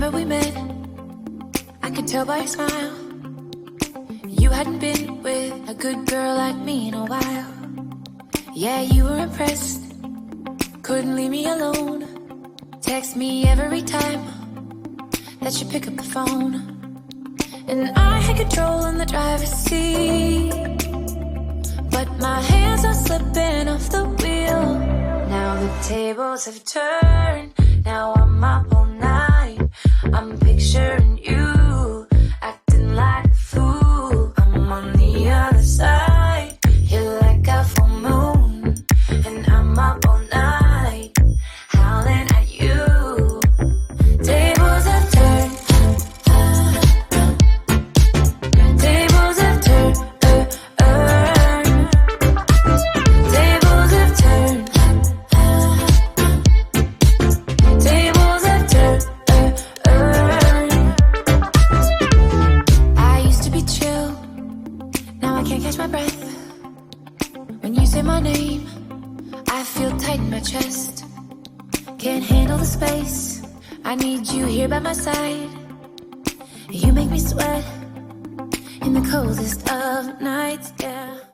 Remember we met, I could tell by your smile. You hadn't been with a good girl like me in a while. Yeah, you were impressed, couldn't leave me alone. Text me every time that you pick up the phone. And I had control in the driver's seat, but my hands are slipping off the wheel. Now the tables have turned, now I'm up all night. I'm picturing you, acting like a fool. I'm on the other side, you're like a full moon, and I'm up all night, howling at you. Tables have turned, tables have turned, tables have turned, tables have turned. I used to be chill, now I can't catch my breath. When you say my name, I feel tight in my chest. Can't handle the space, I need you here by my side. You make me sweat in the coldest of nights, yeah.